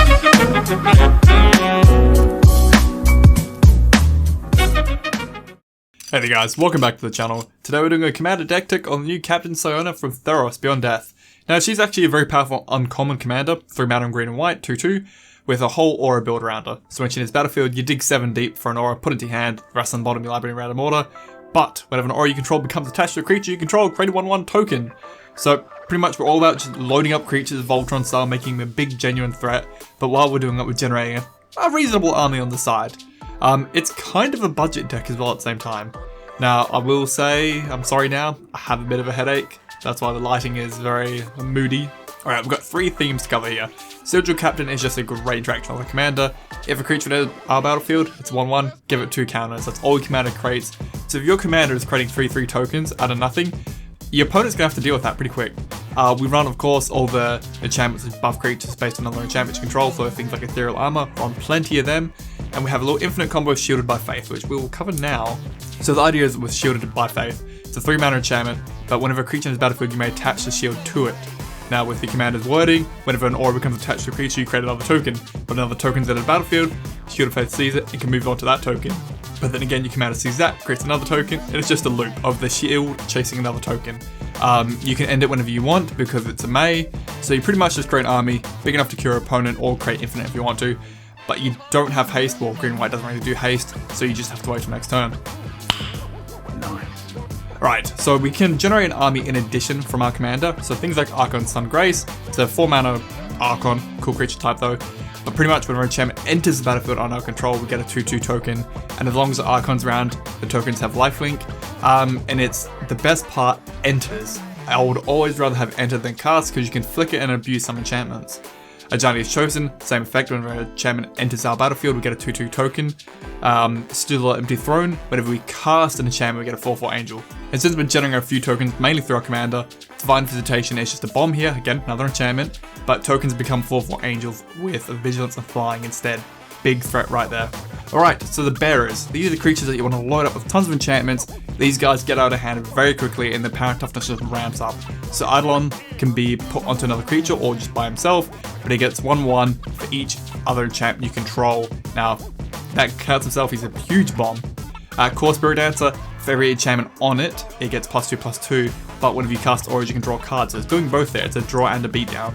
Hey there guys, welcome back to the channel. Today we're doing a commander deck tick on the new Captain Siona from Theros Beyond Death. Now she's actually a very powerful uncommon commander, 3 mana in green and white, 2/2, with a whole aura build around her. So when she enters battlefield, you dig 7 deep for an aura, put it into your hand, the rest on the bottom you library in random order. But whenever an aura you control becomes attached to a creature you control, create a 1/1 token. So pretty much we're all about just loading up creatures Voltron style, making them a big genuine threat, but while we're doing that we're generating a reasonable army on the side. It's kind of a budget deck as well at the same time. Now, I will say, I'm sorry now, I have a bit of a headache. That's why the lighting is very moody. Alright, we've got 3 themes to cover here. Sigil Captain is just a great interaction with the commander. If a creature enters our battlefield, it's 1/1, give it 2 counters. That's all your commander creates. So if your commander is creating 3/3 tokens out of nothing, your opponent's going to have to deal with that pretty quick. We run, of course, all the enchantments and buff creatures based on other enchantments control, so things like Ethereal Armor, run plenty of them. And we have a little infinite combo of Shielded by Faith, which we will cover now. So the idea is with Shielded by Faith, it's a 3 mana enchantment, but whenever a creature enters battlefield, you may attach the shield to it. Now with the commander's wording, whenever an aura becomes attached to a creature, you create another token. But another token's entered the battlefield, Shielded Faith sees it, and can move on to that token. But then again, your commander sees that, creates another token, and it's just a loop of the shield chasing another token. You can end it whenever you want because it's a May, so you pretty much just create an army big enough to cure your opponent or create infinite if you want to. But you don't have haste, well green and white doesn't really do haste, so you just have to wait till next turn. Nice. Right, so we can generate an army in addition from our commander, so things like Archon Sun Grace, it's a 4 mana Archon, cool creature type though, but pretty much when our enchantment enters the battlefield on our control, we get a 2/2 token, and as long as the Archon's around, the tokens have lifelink, and it's the best part, enters. I would always rather have enter than cast, because you can flick it and abuse some enchantments. Ajani is chosen, same effect, whenever an enchantment enters our battlefield, we get a 2/2 token. Still Empty Throne, whenever we cast an enchantment, we get a 4/4 Angel. And since we're generating a few tokens, mainly through our commander, Divine Visitation is just a bomb here, again, another enchantment, but tokens become 4/4 Angels with Vigilance and Flying instead. Big threat right there. Alright, so the Bearers. These are the creatures that you want to load up with tons of enchantments. These guys get out of hand very quickly and their power and toughness just ramps up. So Eidolon can be put onto another creature or just by himself, but he gets 1/1 for each other enchantment you control. Now, that counts himself, he's a huge bomb. Core Spirit Dancer, for every enchantment on it, it gets +2/+2, but whenever you cast auras, you can draw cards. So it's doing both there, it's a draw and a beatdown.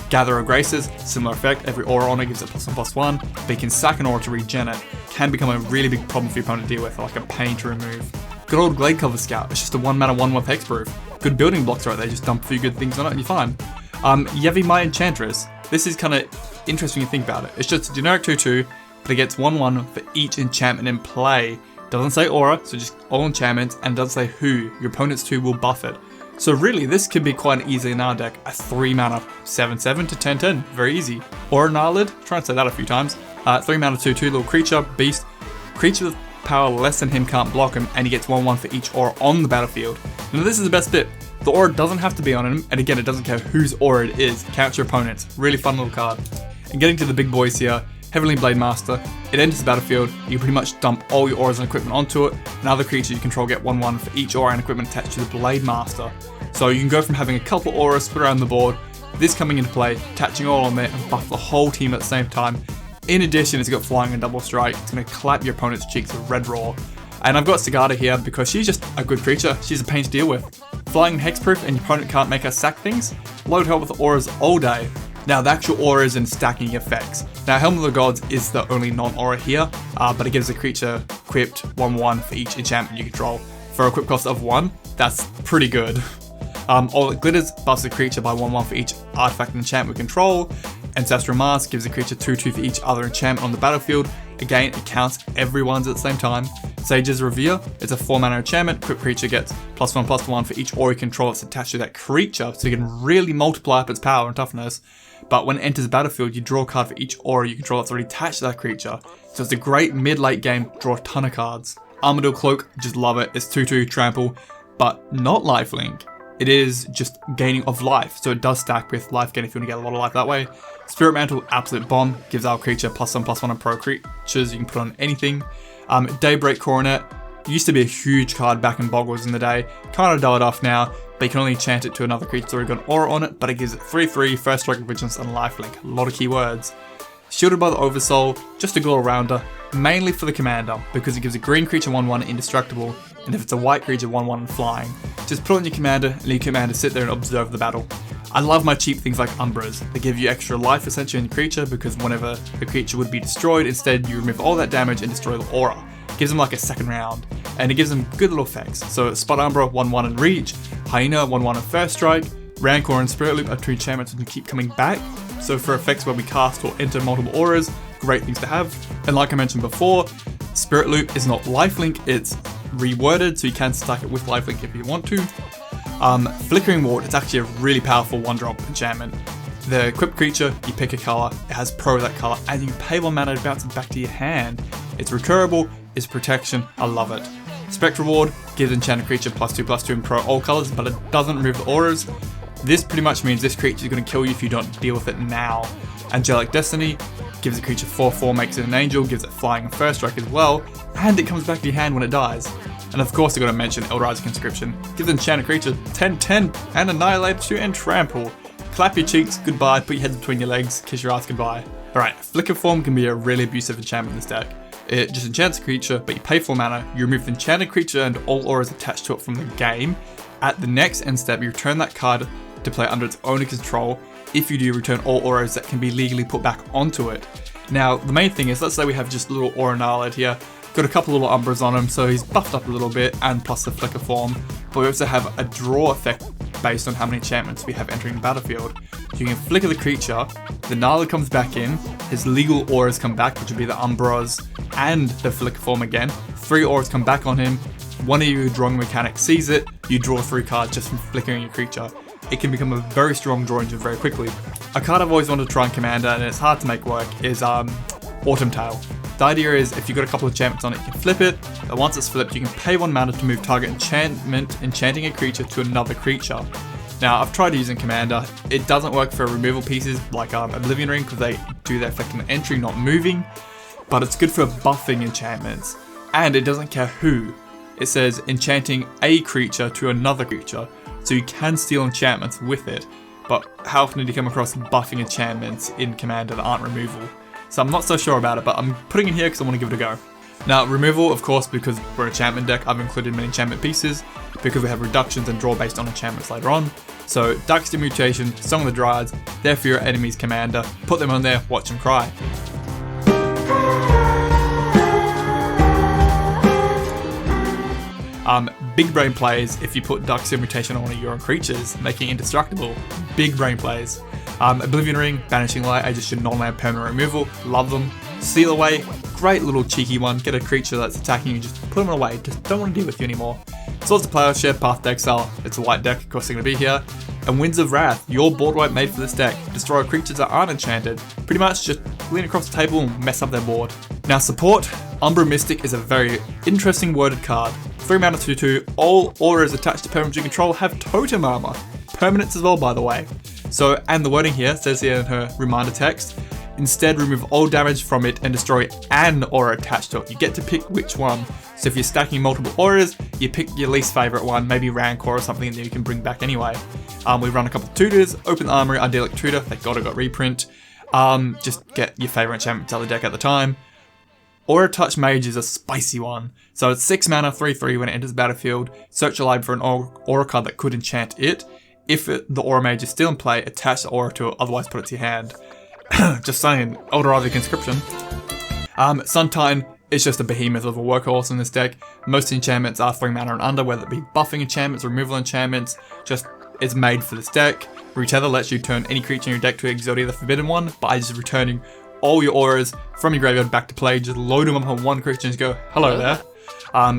Gatherer of Graces, similar effect, every aura on it gives it +1/+1, but you can sack an aura to regen it. Can become a really big problem for your opponent to deal with, like a pain to remove. Good old Gladecover Scout, it's just a 1 mana 1/1 hexproof. Good building blocks right there, just dump a few good things on it and you're fine. Yevi My Enchantress, this is kind of interesting when you think about it. It's just a generic 2/2, but it gets 1/1 for each enchantment in play. Doesn't say aura, so just all enchantments, and doesn't say who. Your opponent's 2 will buff it. So really, this could be quite easy in our deck. A 3 mana 7/7 to 10/10, very easy. Or Nalid, try and say that a few times. 3 mana 2/2, little creature, beast. Creature with power less than him can't block him, and he gets 1/1 for each aura on the battlefield. Now this is the best bit. The aura doesn't have to be on him, and again, it doesn't care whose aura it is. Count your opponents. Really fun little card. And getting to the big boys here, Heavenly Blade Master. It enters the battlefield, you pretty much dump all your auras and equipment onto it, and other creatures you control get 1/1 for each aura and equipment attached to the Blade Master. So you can go from having a couple auras spread around the board, this coming into play, attaching all on there, and buff the whole team at the same time. In addition, it's got Flying and Double Strike, it's going to clap your opponent's cheeks with Red Raw. And I've got Sigarda here because she's just a good creature, she's a pain to deal with. Flying and Hexproof, and your opponent can't make her sack things, load her with auras all day. Now the actual auras and stacking effects. Now Helm of the Gods is the only non-aura here, but it gives a creature equipped 1/1 for each enchantment you control. For a equip cost of 1, that's pretty good. All That Glitters buffs a creature by 1/1 for each artifact and enchantment we control. Ancestral Mask gives a creature 2/2 for each other enchantment on the battlefield. Again, it counts everyone's at the same time. Sage's Revere, it's a 4 mana enchantment. Equipped creature gets +1/+1 for each aura you control that's attached to that creature, so you can really multiply up its power and toughness. But when it enters the battlefield, you draw a card for each aura you control that's already attached to that creature. So it's a great mid-late game, draw a ton of cards. Armadyl Cloak, just love it. It's 2/2 trample, but not lifelink. It is just gaining of life, so it does stack with life gain if you want to get a lot of life that way. Spirit Mantle, absolute bomb, gives our creature +1/+1 on pro creatures you can put on anything. Daybreak Coronet, used to be a huge card back in Boggles in the day, kind of died off now, but you can only enchant it to another creature that's already got an aura on it, but it gives it 3/3, first strike, vigilance, and lifelink. A lot of keywords. Shielded by the Oversoul, just a good all-rounder, mainly for the commander, because it gives a green creature 1/1 indestructible, and if it's a white creature 1/1 and flying. Just put on your commander, and your commander sit there and observe the battle. I love my cheap things like Umbras. They give you extra life essentially in the creature, because whenever the creature would be destroyed, instead you remove all that damage and destroy the aura. Gives them like a second round, and it gives them good little effects. So Spot Umbra 1/1 and Reach, Hyena 1/1 and First Strike, Rancor and Spirit Loop are 2 enchantments that can keep coming back. So for effects where we cast or enter multiple auras, great things to have. And like I mentioned before, Spirit Loop is not lifelink, it's reworded, so you can stack it with lifelink if you want to. Flickering Ward, it's actually a really powerful 1-drop enchantment. The equipped creature, you pick a colour, it has pro that colour, and you pay 1 mana to bounce it back to your hand. It's recurable, it's protection, I love it. Spectral Ward gives enchanted creature +2/+2 in pro all colours, but it doesn't remove the auras. This pretty much means this creature is going to kill you if you don't deal with it now. Angelic Destiny gives a creature 4/4, makes it an angel, gives it flying and first strike as well, and it comes back to your hand when it dies. And of course, I've got to mention Eldraz's Conscription. Gives an enchanted creature 10/10 and Annihilate 2 and Trample. Clap your cheeks, goodbye, put your head between your legs, kiss your ass goodbye. Alright, Flicker Form can be a really abusive enchantment in this deck. It just enchants a creature, but you pay 4 mana, you remove the enchanted creature and all auras attached to it from the game. At the next end step, you return that card to play under its owner control. If you do, return all auras that can be legally put back onto it. Now, the main thing is, let's say we have just a little Aura Annihilate here, got a couple little Umbras on him, so he's buffed up a little bit, and plus the Flicker Form, but we also have a draw effect based on how many enchantments we have entering the battlefield. So you can flicker the creature, the Annihilate comes back in, his legal auras come back, which would be the Umbras and the Flicker Form again. 3 auras come back on him, one of you drawing mechanics sees it, you draw 3 cards just from flickering your creature. It can become a very strong draw engine very quickly. A card I've always wanted to try in Commander, and it's hard to make work, is Autumn Tail. The idea is, if you've got a couple of enchantments on it, you can flip it, and once it's flipped, you can pay 1 mana to move target enchantment, enchanting a creature to another creature. Now, I've tried using Commander, it doesn't work for removal pieces like Oblivion Ring, because they do their effect on the entry, not moving, but it's good for buffing enchantments, and it doesn't care who. It says enchanting a creature to another creature, so you can steal enchantments with it, but how often do you come across buffing enchantments in Commander that aren't removal? So I'm not so sure about it, but I'm putting it here because I want to give it a go. Now, removal, of course, because we're an enchantment deck, I've included many enchantment pieces, because we have reductions and draw based on enchantments later on. So, Darksteel Mutation, Song of the Dryads, they're for your enemy's commander, put them on there, watch them cry. Big brain plays if you put Darksteel Mutation on one of your own creatures, making it indestructible. Big brain plays. Oblivion Ring, Banishing Light, just your non-land permanent removal, love them. Steal Away, great little cheeky one, get a creature that's attacking you, just put them away, just don't want to deal with you anymore. Swords of Plowshare, Path to Exile, it's a white deck, of course they're going to be here. And Winds of Wrath, your board wipe made for this deck, destroy creatures that aren't enchanted, pretty much just lean across the table and mess up their board. Now support, Umbra Mystic is a very interesting worded card. 3 mana 2/2, all auras attached to permanents you control have totem armor. Permanents as well, by the way. So, and the wording here says here in her reminder text, instead remove all damage from it and destroy an aura attached to it. You get to pick which one. So if you're stacking multiple auras, you pick your least favorite one, maybe Rancor or something that you can bring back anyway. We run a couple of tutors, Open the Armory, Idyllic Tutor, thank god I got reprint. Just get your favorite enchantments out of the deck at the time. Aura Touch Mage is a spicy one. So it's 6 mana, 3/3 when it enters the battlefield. Search your library for an aura card that could enchant it. If the Aura Mage is still in play, attach the aura to it, otherwise put it to your hand. Just saying, Eldraz's Conscription. Sun Titan is just a behemoth of a workhorse in this deck. Most enchantments are 3 mana and under, whether it be buffing enchantments, removal enchantments, just it's made for this deck. Retether lets you turn any creature in your deck to Exodia the Forbidden One by just returning all your auras from your graveyard back to play, just load them up on one creature and just go, hello there.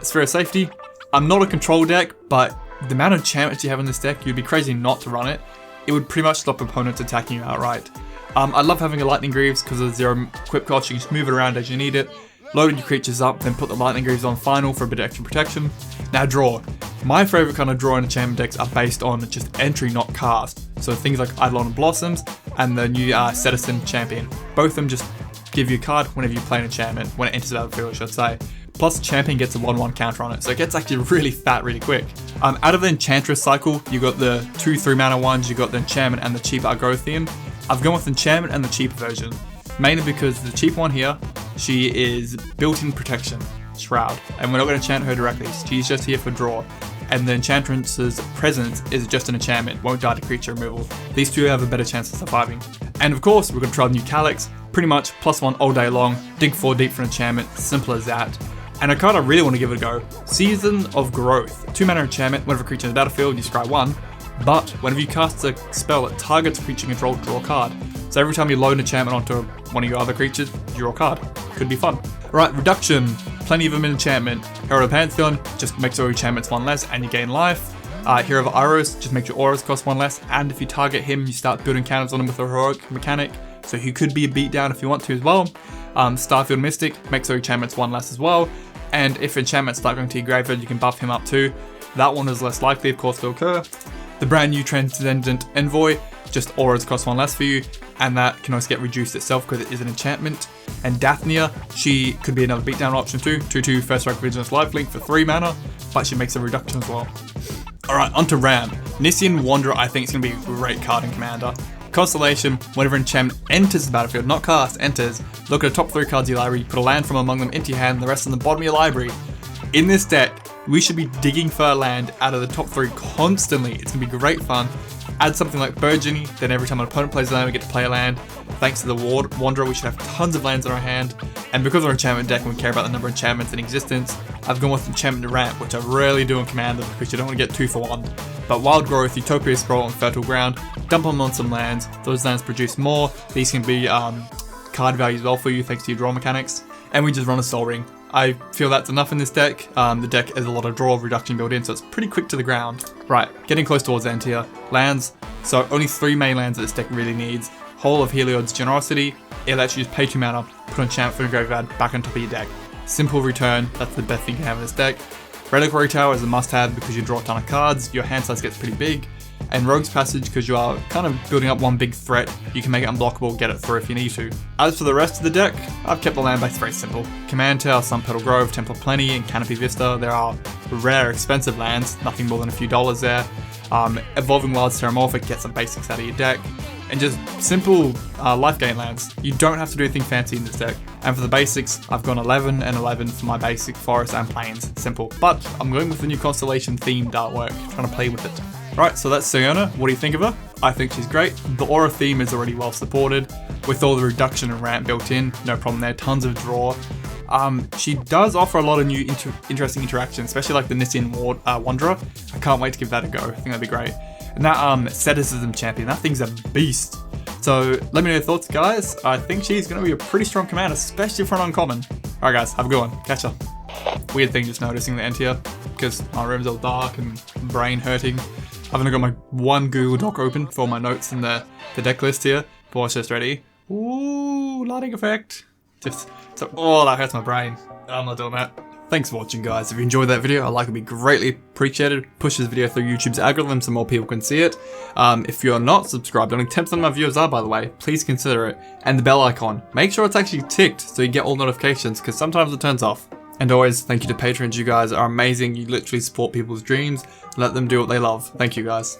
Sphere of Safety, I'm not a control deck, but the amount of enchantments you have in this deck, you'd be crazy not to run it. It would pretty much stop opponents attacking you outright. I love having a Lightning Greaves because of the 0 equip cost, you can just move it around as you need it. Load your creatures up, then put the Lightning Greaves on final for a bit of extra protection. Now draw. My favourite kind of draw in enchantment decks are based on just entry, not cast. So things like Eidolon Blossoms and the new Citizen Champion. Both of them just give you a card whenever you play an enchantment, when it enters the battlefield I should say. Plus Champion gets a 1/1 counter on it, so it gets actually really fat really quick. Out of the Enchantress cycle, you got the 2/3 mana ones, you got the Enchantment and the cheap Argothian. I've gone with Enchantment and the cheaper version. mainly because the cheap one here, she is built-in protection, Shroud, and we're not going to enchant her directly, she's just here for draw. And the Enchantress's presence is just an enchantment, won't die to creature removal. These two have a better chance of surviving. And of course, we're going to try the new Calyx, pretty much +1 all day long, dig 4 deep for an enchantment, simple as that. And a card I really want to give it a go, Season of Growth. 2 mana enchantment, whenever a creature in the battlefield, you scry 1, but whenever you cast a spell, it targets a creature you control, draw a card. So every time you load an enchantment onto one of your other creatures, you draw a card. Could be fun. Right, reduction. Plenty of them in enchantment. Hero of the Pantheon just makes your enchantments 1 less and you gain life. Hero of Iros just makes your auras cost 1 less, and if you target him, you start building counters on him with a heroic mechanic, so he could be a beatdown if you want to as well. Starfield Mystic makes your enchantments 1 less as well, and if enchantments start going to your graveyard, you can buff him up too. That one is less likely, of course, to occur. The brand new Transcendent Envoy, just auras cost 1 less for you, and that can also get reduced itself because it is an enchantment. And Dathnia, she could be another beatdown option too. 2/2 First Strike Vigilance Lifelink for 3 mana, but she makes a reduction as well. Alright, onto Ram. Nisian Wanderer I think is going to be a great card in Commander. Constellation, whenever enchantment enters the battlefield, not cast, enters, look at the top 3 cards of your library, put a land from among them into your hand, and the rest on the bottom of your library. In this deck, we should be digging for a land out of the top 3 constantly. It's going to be great fun. Add something like Burgeony, then every time an opponent plays a land, we get to play a land. Thanks to the Wanderer, we should have tons of lands in our hand. And because we're an enchantment deck and we care about the number of enchantments in existence, I've gone with Enchantment to Ramp, which I rarely do in Commander because you don't want to get 2 for 1. But Wild Growth, Utopia Scroll, and Fertile Ground, dump them on some lands. Those lands produce more. These can be card value as well for you thanks to your draw mechanics. And we just run a Sol Ring. I feel that's enough in this deck. The deck has a lot of draw reduction built in, so it's pretty quick to the ground. Right, getting close towards the end here. Lands, so only 3 main lands that this deck really needs. Whole of Heliod's Generosity, it lets you just pay 2 mana, put an enchantment from your graveyard back on top of your deck. Simple return, that's the best thing you can have in this deck. Reliquary Tower is a must-have because you draw a ton of cards, your hand size gets pretty big. And Rogue's Passage, because you are kind of building up one big threat, you can make it unblockable, get it through if you need to. As for the rest of the deck, I've kept the land base very simple. Command Tower, Sunpetal Grove, Temple of Plenty, and Canopy Vista. There are rare, expensive lands, nothing more than a few dollars there. Evolving Wilds Terramorphic, get some basics out of your deck. And just simple life gain lands. You don't have to do anything fancy in this deck. And for the basics, I've gone 11 and 11 for my basic forest and plains. Simple. But I'm going with the new Constellation themed artwork, trying to play with it. Right, so that's Siona. What do you think of her? I think she's great. The aura theme is already well supported. With all the reduction and ramp built in, no problem there, tons of draw. She does offer a lot of new interesting interactions, especially like the Nisian Wanderer. I can't wait to give that a go. I think that'd be great. And that Asceticism Champion, that thing's a beast. So let me know your thoughts, guys. I think she's going to be a pretty strong commander, especially for an uncommon. Alright guys, have a good one. Catch ya. Weird thing just noticing the end here, because my room's all dark and brain hurting. I've only got my one Google Doc open for my notes in the deck list here. But watch this, ready? Ooh, lighting effect. Oh, that hurts my brain. I'm not doing that. Thanks for watching, guys. If you enjoyed that video, a like would be greatly appreciated. Push this video through YouTube's algorithm so more people can see it. If you're not subscribed, only 10% of my viewers are, by the way, please consider it. And the bell icon. Make sure it's actually ticked so you get all notifications, because sometimes it turns off. And always, thank you to patrons. You guys are amazing. You literally support people's dreams. Let them do what they love. Thank you, guys.